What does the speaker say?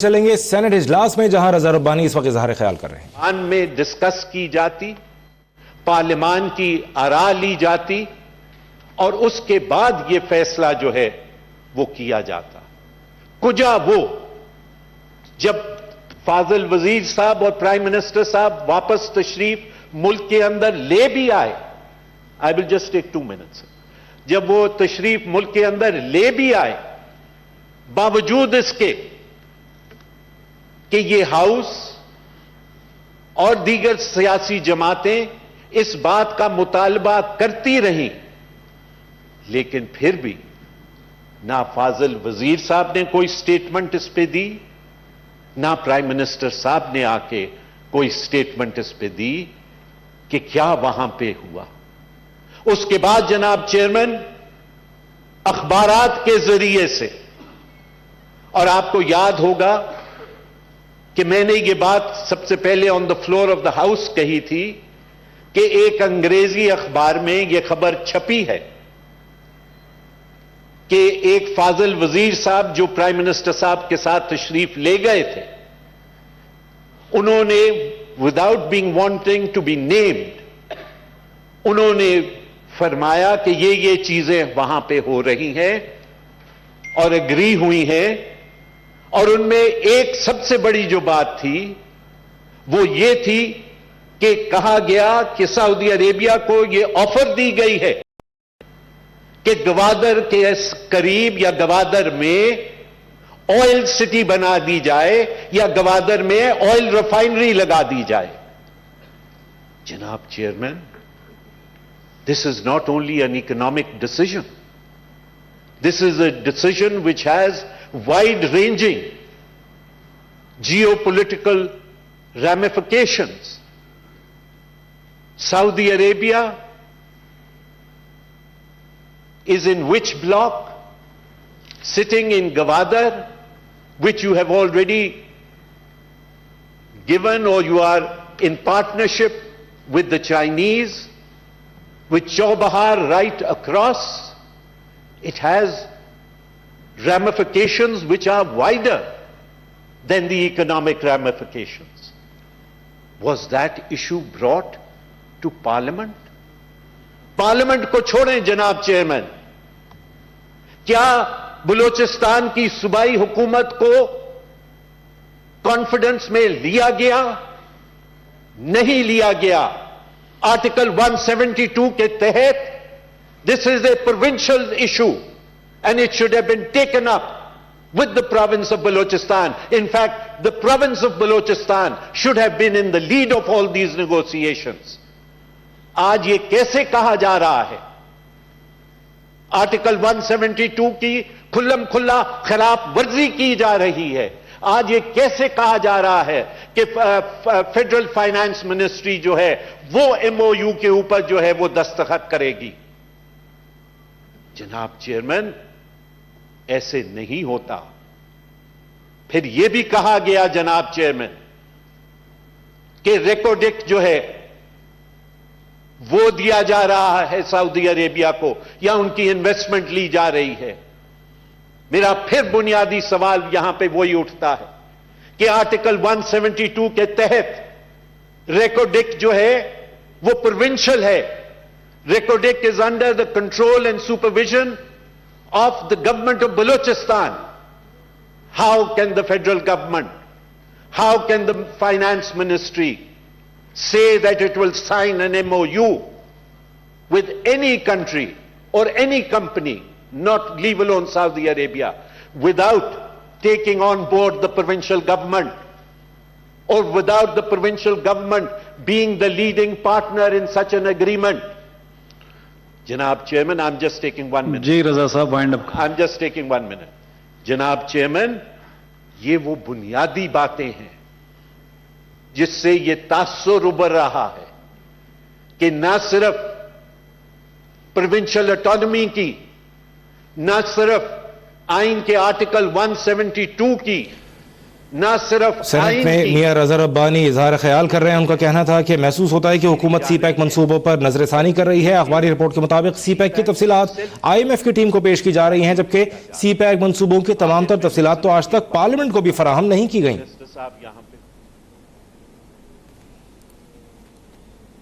چلیں گے سینٹ اجلاس میں جہاں رضا ربانی اس وقت اظہار خیال کر رہے ہیں. پارلیمان میں ڈسکس کی جاتی، پارلیمان کی آراء لی جاتی اور اس کے بعد یہ فیصلہ جو ہے وہ کیا جاتا. کجا وہ جب فاضل وزیر صاحب اور پرائم منسٹر صاحب واپس تشریف ملک کے اندر لے بھی آئے. آئی ول جسٹ ٹیک 2 minutes. جب وہ تشریف ملک کے اندر لے بھی آئے، باوجود اس کے کہ یہ ہاؤس اور دیگر سیاسی جماعتیں اس بات کا مطالبہ کرتی رہیں، لیکن پھر بھی نہ فاضل وزیر صاحب نے کوئی سٹیٹمنٹ اس پہ دی، نہ پرائم منسٹر صاحب نے آ کے کوئی سٹیٹمنٹ اس پہ دی کہ کیا وہاں پہ ہوا. اس کے بعد جناب چیئرمین اخبارات کے ذریعے سے، اور آپ کو یاد ہوگا کہ میں نے یہ بات سب سے پہلے on the floor of the house کہی تھی کہ ایک انگریزی اخبار میں یہ خبر چھپی ہے کہ ایک فاضل وزیر صاحب جو پرائم منسٹر صاحب کے ساتھ تشریف لے گئے تھے، انہوں نے without being wanting to be named انہوں نے فرمایا کہ یہ چیزیں وہاں پہ ہو رہی ہیں اور اگری ہوئی ہیں. اور ان میں ایک سب سے بڑی جو بات تھی وہ یہ تھی کہ کہا گیا کہ سعودی عربیہ کو یہ آفر دی گئی ہے کہ گوادر کے قریب یا گوادر میں آئل سٹی بنا دی جائے یا گوادر میں آئل ریفائنری لگا دی جائے. جناب chairman, this is not only an economic decision. This is a decision which has wide-ranging geopolitical ramifications. Saudi Arabia is in which block? Sitting in Gwadar, which you have already given, or you are in partnership with the Chinese, with Chobahar right across. It has ramifications which are wider than the economic ramifications. Was that issue brought to Parliament? Parliament کو چھوڑیں جناب chairman. کیا بلوچستان کی صوبائی حکومت کو confidence میں لیا گیا؟ نہیں لیا گیا. آرٹیکل 172 کے تحت this is a provincial issue and it should have been taken up with the province of Balochistan. In fact, the province of Balochistan should have been in the lead of all these negotiations. آج یہ کیسے کہا جا رہا ہے؟ Article 172 کی کھلم کھلا خلاف ورزی کی جا رہی ہے. آج یہ کیسے کہا جا رہا ہے کہ فیڈرل فائنانس منسٹری جو ہے وہ ایم او یو کے اوپر جو ہے وہ دستخط کرے گی؟ جناب چیئرمین، ایسے نہیں ہوتا. پھر یہ بھی کہا گیا جناب چیئرمین کہ ریکوڈک جو ہے وہ دیا جا رہا ہے سعودی عربیہ کو یا ان کی انویسٹمنٹ لی جا رہی ہے. میرا پھر بنیادی سوال یہاں پہ وہی اٹھتا ہے کہ آرٹیکل 172 کے تحت ریکوڈک جو ہے وہ پروونشل ہے. Reko Diq is under the control and supervision of the government of Balochistan. How can the federal government, how can the finance ministry say that it will sign an MOU with any country or any company, not leave alone Saudi Arabia, without taking on board the provincial government or without the provincial government being the leading partner in such an agreement? Janab Chairman, I'm just taking 1 minute. Ji Raza Sahab, wind up. I'm just taking 1 minute. Janab Chairman, یہ وہ بنیادی باتیں ہیں جس سے یہ تاثر ابھر رہا ہے کہ نہ صرف پروونشل اٹانومی کی، نہ صرف آئین کے آرٹیکل 172 کی نہ صرف سینٹ آئین میں کی میاں رضا ربانی اظہار خیال کر رہے ہیں. ان کا کہنا تھا کہ محسوس ہوتا ہے کہ حکومت سی پیک منصوبوں پر نظر ثانی کر رہی ہے. اخباری رپورٹ کے مطابق سی پیک کی تفصیلات آئی ایم ایف کی ٹیم کو پیش کی جا رہی ہیں، جبکہ سی پیک منصوبوں کی تمام تر تفصیلات تو آج تک پارلیمنٹ کو بھی فراہم نہیں کی گئیں. صاحب یہاں پہ